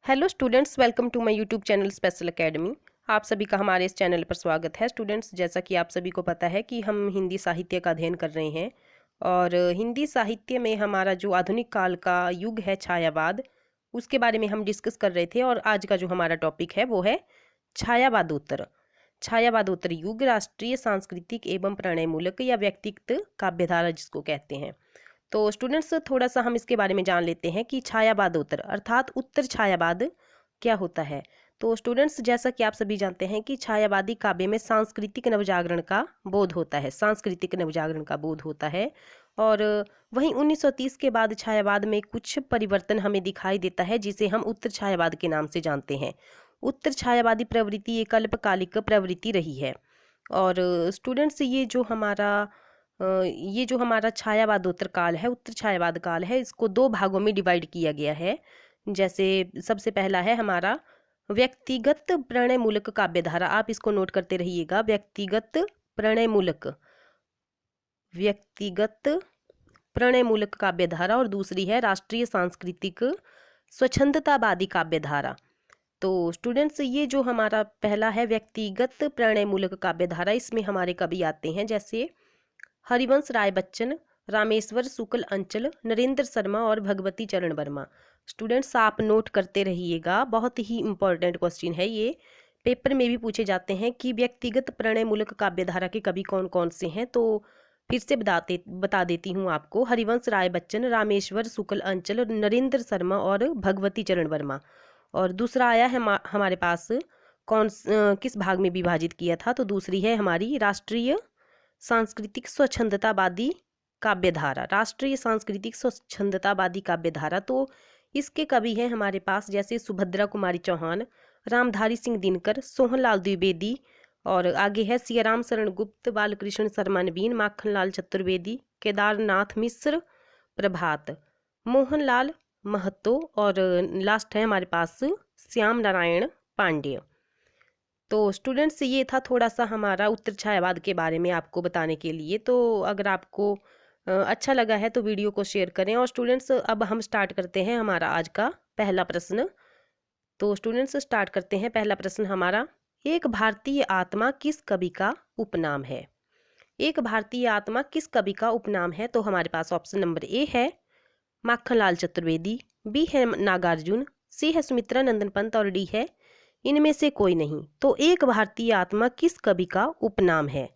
Hello students, welcome to my YouTube channel special academy. आप सभी का हमारे इस चैनल पर स्वागत है। स्टूडेंट्स, जैसा कि आप सभी को पता है कि हम हिंदी साहित्य का अध्ययन कर रहे हैं और हिंदी साहित्य में हमारा जो आधुनिक काल का युग है छायावाद, उसके बारे में हम डिस्कस कर रहे थे। और आज का जो हमारा टॉपिक है वो है छायावादोत्तर। छायावादोत्तर युग राष्ट्रीय सांस्कृतिक एवं प्रणयमूलक या व्यक्तिगत काव्यधारा जिसको कहते हैं। तो स्टूडेंट्स, थोड़ा सा हम इसके बारे में जान लेते हैं कि छायावादोत्तर अर्थात उत्तर छायावाद क्या होता है। तो स्टूडेंट्स, जैसा कि आप सभी जानते हैं कि छायावादी काव्य में सांस्कृतिक नवजागरण का बोध होता है, सांस्कृतिक नवजागरण का बोध होता है। और वहीं 1930 के बाद छायावाद में कुछ परिवर्तन हमें दिखाई देता है, जिसे हम उत्तर छायावाद के नाम से जानते हैं। उत्तर छायावादी प्रवृत्ति एक अल्पकालिक प्रवृत्ति रही है। और स्टूडेंट्स, ये जो हमारा छायावादोत्तर काल है, उत्तर छायावाद काल है, इसको दो भागों में डिवाइड किया गया है। जैसे सबसे पहला है हमारा व्यक्तिगत प्रणयमूलक काव्यधारा। आप इसको नोट करते रहिएगा, व्यक्तिगत प्रणयमूलक, व्यक्तिगत प्रणयमूलक काव्यधारा। और दूसरी है राष्ट्रीय सांस्कृतिक स्वच्छंदतावादी काव्यधारा। तो स्टूडेंट्स, ये जो हमारा पहला है व्यक्तिगत प्रणयमूलक काव्यधारा, इसमें हमारे कवि आते हैं जैसे हरिवंश राय बच्चन, रामेश्वर शुक्ल अंचल, नरेंद्र शर्मा और भगवती चरण वर्मा। स्टूडेंट्स, आप नोट करते रहिएगा, बहुत ही इंपॉर्टेंट क्वेश्चन है ये। पेपर में भी पूछे जाते हैं कि व्यक्तिगत प्रणयमूलक काव्यधारा के कवि कौन कौन से हैं। तो फिर से बता देती हूँ आपको। हरिवंश राय बच्चन, रामेश्वर शुक्ल अंचल, नरेंद्र शर्मा और भगवती चरण वर्मा। और दूसरा आया है हमारे पास किस भाग में विभाजित किया था, तो दूसरी है हमारी राष्ट्रीय सांस्कृतिक स्वच्छंदतावादी काव्यधारा, राष्ट्रीय सांस्कृतिक स्वच्छंदतावादी काव्यधारा। तो इसके कवि हैं हमारे पास जैसे सुभद्रा कुमारी चौहान, रामधारी सिंह दिनकर, सोहनलाल द्विवेदी। और आगे है सियाराम शरण गुप्त, बालकृष्ण शर्मा नवीन, माखनलाल चतुर्वेदी, केदारनाथ मिश्र, प्रभात, मोहनलाल महतो। और लास्ट है हमारे पास श्याम नारायण पांडेय। तो स्टूडेंट्स, ये था थोड़ा सा हमारा उत्तर छायावाद के बारे में आपको बताने के लिए। तो अगर आपको अच्छा लगा है तो वीडियो को शेयर करें। और स्टूडेंट्स, अब हम स्टार्ट करते हैं हमारा आज का पहला प्रश्न। तो स्टूडेंट्स, स्टार्ट करते हैं। पहला प्रश्न हमारा, एक भारतीय आत्मा किस कवि का उपनाम है? एक भारतीय आत्मा किस कवि का उपनाम है? तो हमारे पास ऑप्शन नंबर ए है माखनलाल चतुर्वेदी, बी है नागार्जुन, सी है सुमित्रा नंदन पंत और डी है इनमें से कोई नहीं। तो एक भारतीय आत्मा किस कवि का उपनाम है?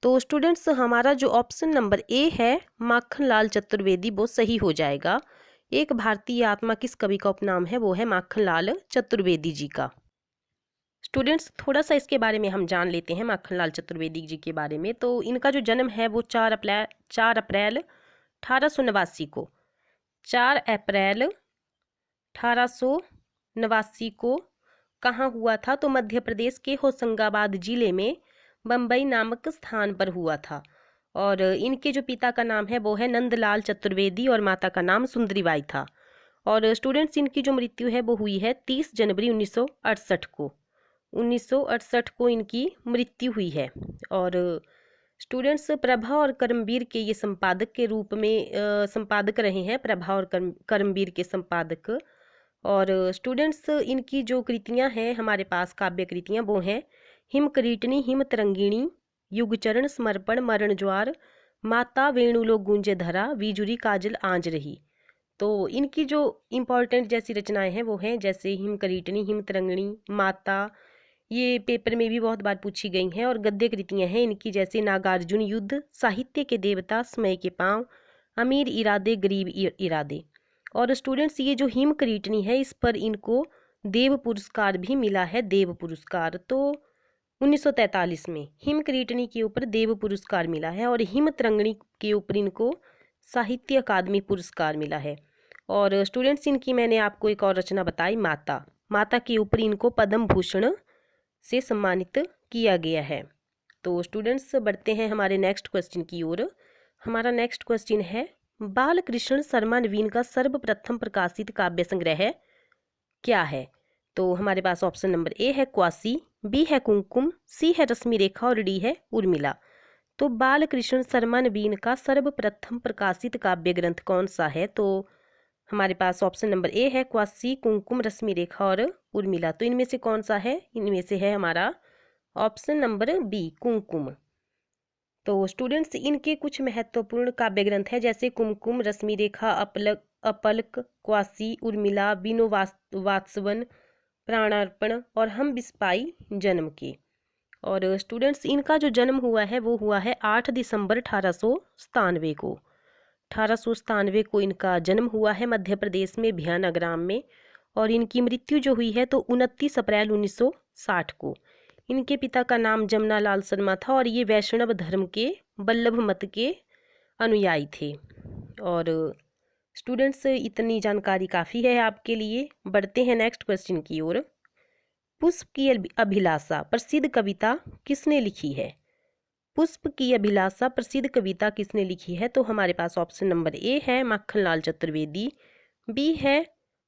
तो स्टूडेंट्स, हमारा जो ऑप्शन नंबर ए है माखनलाल चतुर्वेदी वो सही हो जाएगा। एक भारतीय आत्मा किस कवि का उपनाम है? वो है माखनलाल चतुर्वेदी जी का। स्टूडेंट्स, थोड़ा सा इसके बारे में हम जान लेते हैं माखनलाल चतुर्वेदी जी के बारे में। तो इनका जो जन्म है वो 4 अप्रैल 1889 को, 4 अप्रैल 1889 को कहाँ हुआ था? तो मध्य प्रदेश के होशंगाबाद जिले में बम्बई नामक स्थान पर हुआ था। और इनके जो पिता का नाम है वो है नंदलाल चतुर्वेदी और माता का नाम सुंदरीबाई था। और स्टूडेंट्स, इनकी जो मृत्यु है वो हुई है 30 जनवरी 1968 को, 1968 को इनकी मृत्यु हुई है। और स्टूडेंट्स, प्रभा और कर्मवीर के ये संपादक के रूप में संपादक रहे हैं, प्रभा और कर्मवीर के संपादक। और स्टूडेंट्स, इनकी जो कृतियां हैं हमारे पास, काव्य कृतियां, वो हैं हिमकरीटनी, हिमतरंगिणी, युगचरण, समर्पण, मरण ज्वार, माता वेणुलो गूंजे धरा, विजुरी काजल आंज रही। तो इनकी जो इम्पोर्टेंट जैसी रचनाएं हैं वो हैं जैसे हिमकरीटनी, हिमतरंगिणी, माता, ये पेपर में भी बहुत बार पूछी गई हैं। और गद्य कृतियां हैं इनकी जैसे नागार्जुन युद्ध, साहित्य के देवता, समय के पांव, अमीर इरादे गरीब इरादे। और स्टूडेंट्स, ये जो हिमकरीटनी है इस पर इनको देव पुरस्कार भी मिला है, देव पुरस्कार। तो 1943 में हिमकरीटनी के ऊपर देव पुरस्कार मिला है और हिमतरंगिणी के ऊपर इनको साहित्य अकादमी पुरस्कार मिला है। और स्टूडेंट्स, इनकी मैंने आपको एक और रचना बताई, माता, माता के ऊपर इनको पद्म भूषण से सम्मानित किया गया है। तो स्टूडेंट्स, बढ़ते हैं हमारे नेक्स्ट क्वेश्चन की ओर। हमारा नेक्स्ट क्वेश्चन है, बालकृष्ण शर्मा नवीन का सर्वप्रथम प्रकाशित काव्य संग्रह क्या है? तो हमारे पास ऑप्शन नंबर ए है क्वासी, बी है कुमकुम, सी है रश्मि रेखा और डी है उर्मिला। तो बालकृष्ण शर्मा नवीन का सर्वप्रथम प्रकाशित काव्य ग्रंथ कौन सा है? तो हमारे पास ऑप्शन नंबर ए है क्वासी, कुमकुम, रश्मि रेखा और उर्मिला। तो इनमें से कौन सा है? इनमें से है हमारा ऑप्शन नंबर बी, कुमकुम। तो स्टूडेंट्स, इनके कुछ महत्वपूर्ण काव्य ग्रंथ हैं, जैसे कुमकुम, रश्मि रेखा, अपलक, अपलक, क्वासी, उर्मिला, बीनो वात्सवन, प्राणार्पण और हम बिस्पाई जन्म के। और स्टूडेंट्स, इनका जो जन्म हुआ है वो हुआ है 8 दिसंबर 1897 को। 1897 को इनका जन्म हुआ है मध्य प्रदेश में भियानाग्राम में। और इनकी मृत्यु जो हुई है तो 29 अप्रैल 1960 को। इनके पिता का नाम जमुना लाल शर्मा था और ये वैष्णव धर्म के वल्लभ मत के अनुयायी थे। और स्टूडेंट्स, इतनी जानकारी काफ़ी है आपके लिए। बढ़ते हैं नेक्स्ट क्वेश्चन की ओर। पुष्प की अभिलाषा प्रसिद्ध कविता किसने लिखी है? पुष्प की अभिलाषा प्रसिद्ध कविता किसने लिखी है? तो हमारे पास ऑप्शन नंबर ए है माखनलाल चतुर्वेदी, बी है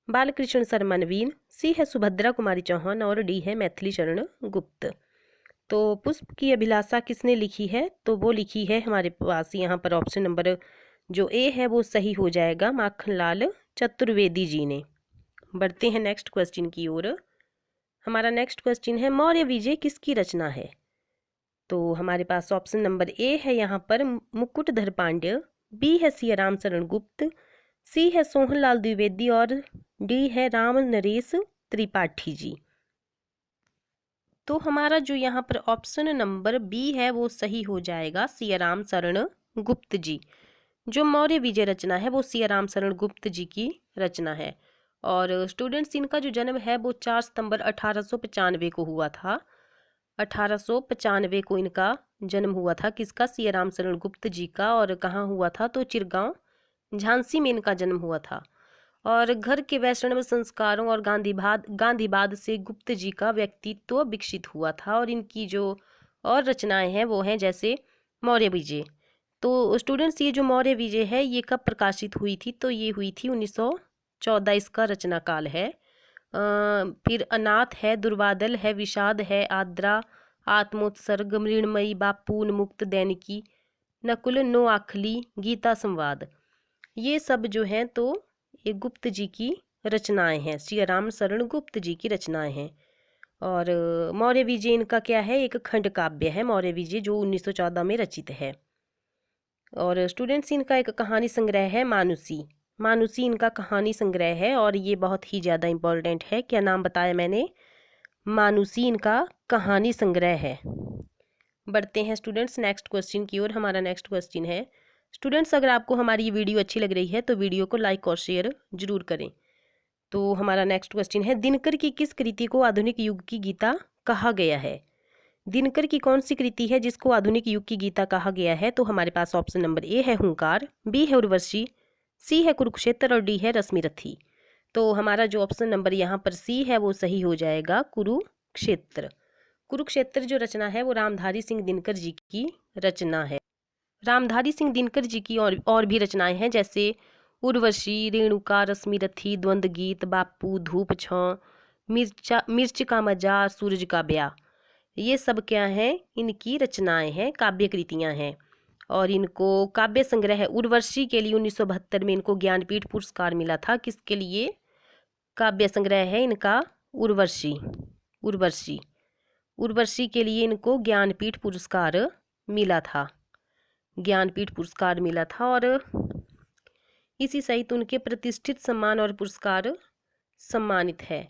बालकृष्ण शर्मा नवीन, सी है सुभद्रा कुमारी चौहान और डी है मैथिली शरण गुप्त। तो पुष्प की अभिलाषा किसने लिखी है? तो वो लिखी है हमारे पास यहाँ पर ऑप्शन नंबर जो ए है वो सही हो जाएगा, माखनलाल चतुर्वेदी जी ने। बढ़ते हैं नेक्स्ट क्वेश्चन की ओर। हमारा नेक्स्ट क्वेश्चन है मौर्य विजय किसकी रचना है? तो हमारे पास ऑप्शन नंबर ए है यहाँ पर मुकुटधर पांड्य, बी है सियाराम शरण गुप्त, सी है सोहनलाल द्विवेदी और डी है राम नरेश त्रिपाठी जी। तो हमारा जो यहाँ पर ऑप्शन नंबर बी है वो सही हो जाएगा, सियाराम शरण गुप्त जी। जो मौर्य विजय रचना है वो सियाराम शरण गुप्त जी की रचना है। और स्टूडेंट्स, इनका जो जन्म है वो 4 सितंबर 1895 को हुआ था। 1895 को इनका जन्म हुआ था। किसका? सियाराम शरण गुप्त जी का। और कहाँ हुआ था? तो चिरगांव, झांसी में इनका जन्म हुआ था। और घर के वैष्णव संस्कारों और गांधीवाद से गुप्त जी का व्यक्तित्व विकसित हुआ था। और इनकी जो और रचनाएं हैं वो हैं जैसे मौर्य विजय। तो स्टूडेंट्स, ये जो मौर्य विजय है ये कब प्रकाशित हुई थी? तो ये हुई थी 1914, इसका रचना काल है। फिर अनाथ है, दुर्वादल है, विषाद है, आद्रा, आत्मोत्सर्ग, मृण्मयी, बापू, उन्मुक्त, दैनिकी, नकुल, नो आखली, गीता संवाद, ये सब जो हैं तो ये गुप्त जी की रचनाएं हैं, सियाराम शरण गुप्त जी की रचनाएं हैं। और मौर्य विजय इनका क्या है? एक खंड काव्य है मौर्य विजय, जो 1914 में रचित है। और स्टूडेंट्स, इनका एक कहानी संग्रह है मानुसी। मानुसी इनका कहानी संग्रह है और ये बहुत ही ज़्यादा इम्पोर्टेंट है। क्या नाम बताया मैंने? मानुसी इनका कहानी संग्रह है। बढ़ते हैं स्टूडेंट्स नेक्स्ट क्वेश्चन की ओर। हमारा नेक्स्ट क्वेश्चन है स्टूडेंट्स, अगर आपको हमारी ये वीडियो अच्छी लग रही है तो वीडियो को लाइक और शेयर जरूर करें। तो हमारा नेक्स्ट क्वेश्चन है दिनकर की किस कृति को आधुनिक युग की गीता कहा गया है? दिनकर की कौन सी कृति है जिसको आधुनिक युग की गीता कहा गया है? तो हमारे पास ऑप्शन नंबर ए है हुंकार, बी है उर्वशी, सी है कुरुक्षेत्र और डी है रश्मिरथी। तो हमारा जो ऑप्शन नंबर यहाँ पर सी है वो सही हो जाएगा, कुरुक्षेत्र। कुरुक्षेत्र जो रचना है वो रामधारी सिंह दिनकर जी की रचना है। रामधारी सिंह दिनकर जी की और भी रचनाएं हैं, जैसे उर्वशी, रेणुका, रश्मिरथी, द्वंद्व गीत, बापू, धूप छांव, मिर्च का मजा, सूरज का ब्याह। ये सब क्या हैं? इनकी रचनाएं हैं, काव्य कृतियां हैं। और इनको काव्य संग्रह उर्वशी के लिए 1972 में इनको ज्ञानपीठ पुरस्कार मिला था। किसके लिए काव्य संग्रह है इनका? उर्वशी। उर्वशी उर्वशी के लिए इनको ज्ञानपीठ पुरस्कार मिला था। ज्ञानपीठ पुरस्कार मिला था। और इसी सहित उनके प्रतिष्ठित सम्मान और पुरस्कार सम्मानित है।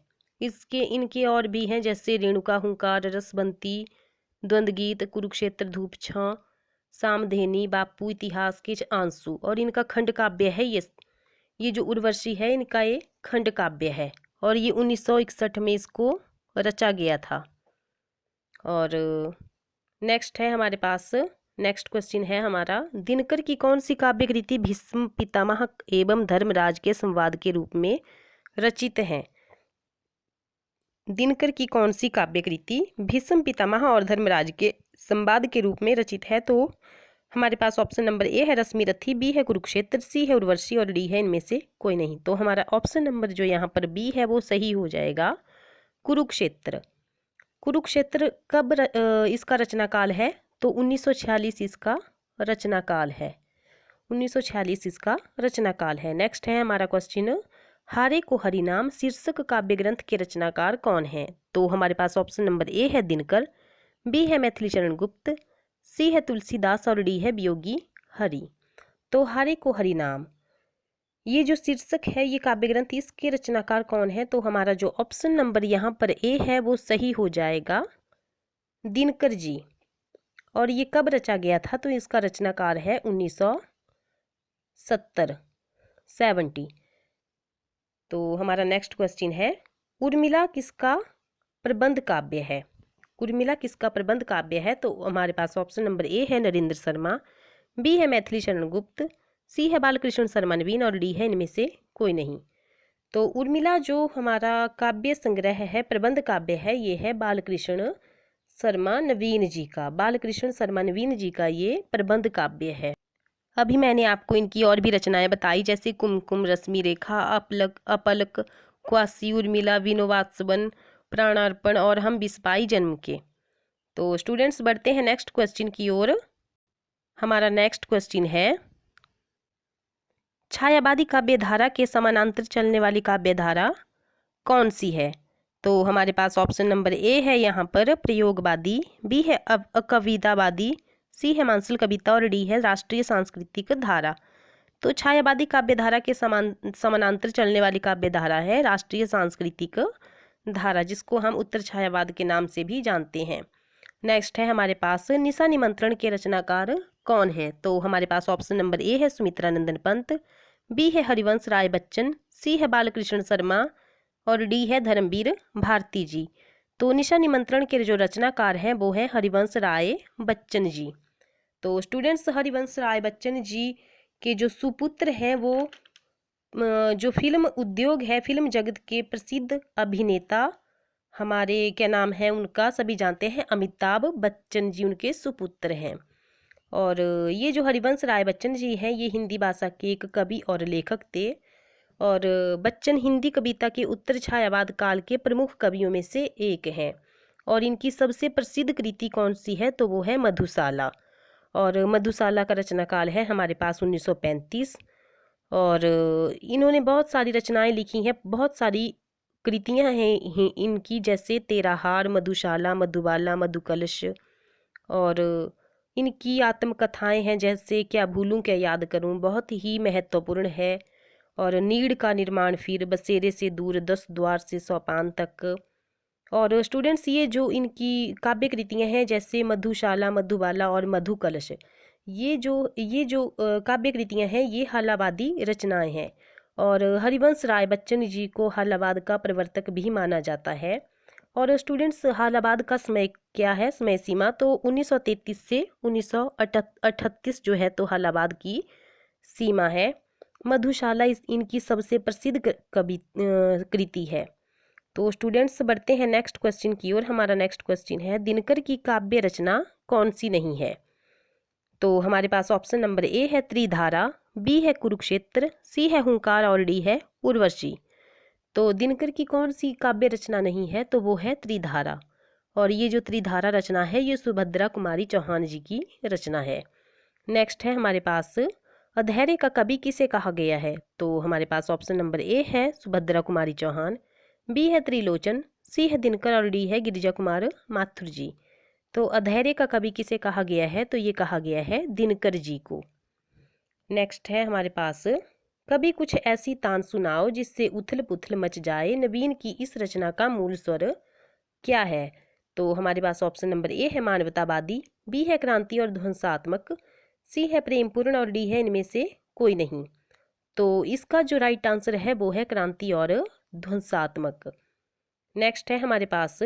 इनके और भी हैं, जैसे रेणुका, हुंकार, रसबंती, द्वंद्व गीत, कुरुक्षेत्र, धूप छांव, सामधेनी, बापू, इतिहास के आंसू। और इनका खंड काव्य है ये जो उर्वशी है इनका ये खंड काव्य है और ये 1961 में इसको रचा गया था। और नेक्स्ट है हमारे पास, नेक्स्ट क्वेश्चन है हमारा दिनकर की कौन सी काव्य कृति भीष्म पितामह एवं धर्मराज के संवाद के रूप में रचित है? दिनकर की कौन सी काव्य कृति भीष्म पितामह और धर्मराज के संवाद के रूप में रचित है? तो हमारे पास ऑप्शन नंबर ए है रश्मिरथी, बी है कुरुक्षेत्र, सी है उर्वशी और डी है इनमें से कोई नहीं। तो हमारा ऑप्शन नंबर जो यहाँ पर बी है वो सही हो जाएगा, कुरुक्षेत्र। कुरुक्षेत्र कब इसका रचना काल है? तो 1946 इसका रचना काल है। 1946 इसका रचना काल है। नेक्स्ट है हमारा क्वेश्चन, हारे को हरिनाम शीर्षक काव्य ग्रंथ के रचनाकार कौन है? तो हमारे पास ऑप्शन नंबर ए है दिनकर, बी है मैथिलीचरण गुप्त, सी है तुलसीदास और डी है वियोगी हरि। तो हारे को हरिनाम ये जो शीर्षक है ये काव्य ग्रंथ, इसके रचनाकार कौन है? तो हमारा जो ऑप्शन नंबर यहाँ पर ए है वो सही हो जाएगा, दिनकर जी। और ये कब रचा गया था? तो इसका रचनाकार है 1970। तो हमारा नेक्स्ट क्वेश्चन है, उर्मिला किसका प्रबंध काव्य है? उर्मिला किसका प्रबंध काव्य है? तो हमारे पास ऑप्शन नंबर ए है नरेंद्र शर्मा, बी है मैथिलीचरण गुप्त, सी है बालकृष्ण शर्मा नवीन और डी है इनमें से कोई नहीं। तो उर्मिला जो हमारा काव्य संग्रह है, प्रबंध काव्य है, ये है बालकृष्ण शर्मा नवीन जी का। बालकृष्ण शर्मा नवीन जी का ये प्रबंध काव्य है। अभी मैंने आपको इनकी और भी रचनाएं बताई, जैसे कुमकुम, रश्मि रेखा, अपलक अपलक, क्वासी, उर्मिला, विनोवात्सवन, प्राणार्पण और हम बिस्पाई जन्म के। तो स्टूडेंट्स बढ़ते हैं नेक्स्ट क्वेश्चन की ओर। हमारा नेक्स्ट क्वेश्चन है, छायावादी काव्य धारा के समानांतर चलने वाली काव्य धारा कौन सी है? तो हमारे पास ऑप्शन नंबर ए है यहाँ पर प्रयोगवादी, बी है अकवितावादी, सी है मांसल कविता और डी है राष्ट्रीय सांस्कृतिक धारा। तो छायावादी काव्य धारा के समानांतर चलने वाली काव्य धारा है राष्ट्रीय सांस्कृतिक धारा, जिसको हम उत्तर छायावाद के नाम से भी जानते हैं। नेक्स्ट है हमारे पास, निशा निमंत्रण के रचनाकार कौन है? तो हमारे पास ऑप्शन नंबर ए है सुमित्रानंदन पंत, बी है हरिवंश राय बच्चन, सी है बालकृष्ण शर्मा और डी है धर्मवीर भारती जी। तो निशा निमंत्रण के जो रचनाकार हैं वो है हरिवंश राय बच्चन जी। तो स्टूडेंट्स, हरिवंश राय बच्चन जी के जो सुपुत्र हैं वो जो फिल्म उद्योग है, फिल्म जगत के प्रसिद्ध अभिनेता, हमारे क्या नाम है उनका, सभी जानते हैं, अमिताभ बच्चन जी उनके सुपुत्र हैं। और ये जो हरिवंश राय बच्चन जी हैं ये हिंदी भाषा के एक कवि और लेखक थे। और बच्चन हिंदी कविता के उत्तर छायावाद काल के प्रमुख कवियों में से एक हैं। और इनकी सबसे प्रसिद्ध कृति कौन सी है? तो वो है मधुशाला। और मधुशाला का रचनाकाल है हमारे पास 1935। और इन्होंने बहुत सारी रचनाएं लिखी हैं, बहुत सारी कृतियां हैं इनकी, जैसे तेरा हार, मधुशाला, मधुबाला, मधुकलश। और इनकी आत्मकथाएं हैं जैसे क्या भूलूं क्या याद करूं, बहुत ही महत्वपूर्ण है। और नीड़ का निर्माण, फिर बसेरे से दूर, 10 द्वार से सोपान तक। और स्टूडेंट्स, ये जो इनकी काव्य कृतियाँ हैं जैसे मधुशाला, मधुबाला और मधुकलश, ये जो काव्य कृतियाँ हैं ये हालावादी रचनाएं हैं। और हरिवंश राय बच्चन जी को हालावाद का प्रवर्तक भी माना जाता है। और स्टूडेंट्स, हालावाद का समय क्या है, समय सीमा? तो 1933 से 1938 जो है तो हालावाद की सीमा है। मधुशाला इनकी सबसे प्रसिद्ध कृति है। तो स्टूडेंट्स बढ़ते हैं नेक्स्ट क्वेश्चन की ओर। हमारा नेक्स्ट क्वेश्चन है, दिनकर की काव्य रचना कौन सी नहीं है? तो हमारे पास ऑप्शन नंबर ए है त्रिधारा, बी है कुरुक्षेत्र, सी है हुंकार और डी है उर्वशी। तो दिनकर की कौन सी काव्य रचना नहीं है? तो वो है त्रिधारा। और ये जो त्रिधारा रचना है ये सुभद्रा कुमारी चौहान जी की रचना है। नेक्स्ट है हमारे पास, अधैर्य का कवि किसे कहा गया है? तो हमारे पास ऑप्शन नंबर ए है सुभद्रा कुमारी चौहान, बी है त्रिलोचन, सी है दिनकर और डी है गिरिजा कुमार माथुर जी। तो अधैर्य का कवि किसे कहा गया है? तो ये कहा गया है दिनकर जी को। नेक्स्ट है हमारे पास, कभी कुछ ऐसी तान सुनाओ जिससे उथल पुथल मच जाए, नवीन की इस रचना का मूल स्वर क्या है? तो हमारे पास ऑप्शन नंबर ए है मानवतावादी, बी है क्रांति और ध्वंसात्मक, सी है प्रेमपूर्ण और डी है इनमें से कोई नहीं। तो इसका जो राइट आंसर है वो है क्रांति और ध्वंसात्मक। नेक्स्ट है हमारे पास,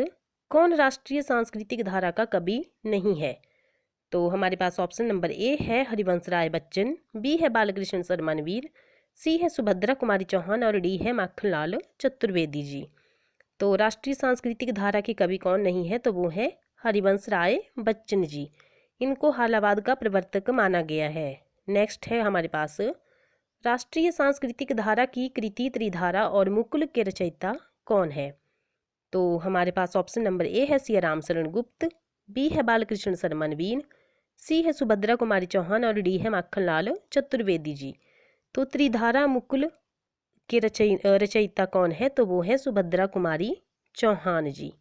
कौन राष्ट्रीय सांस्कृतिक धारा का कवि नहीं है? तो हमारे पास ऑप्शन नंबर ए है हरिवंश राय बच्चन, बी है बालकृष्ण शर्मा नवीर, सी है सुभद्रा कुमारी चौहान और डी है माखनलाल चतुर्वेदी जी। तो राष्ट्रीय सांस्कृतिक धारा के कवि कौन नहीं है? तो वो है हरिवंश राय बच्चन जी। इनको हालावाद का प्रवर्तक माना गया है। नेक्स्ट है हमारे पास, राष्ट्रीय सांस्कृतिक धारा की कृति त्रिधारा और मुकुल के रचयिता कौन है? तो हमारे पास ऑप्शन नंबर ए है सियाराम शरण गुप्त, बी है बालकृष्ण शर्मा नवीन, सी है सुभद्रा कुमारी चौहान और डी है माखनलाल चतुर्वेदी जी। तो त्रिधारा मुकुल के रचयिता कौन है? तो वो है सुभद्रा कुमारी चौहान जी।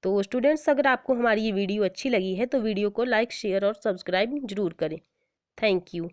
तो स्टूडेंट्स, अगर आपको हमारी ये वीडियो अच्छी लगी है तो वीडियो को लाइक, शेयर और सब्सक्राइब जरूर करें। Thank you.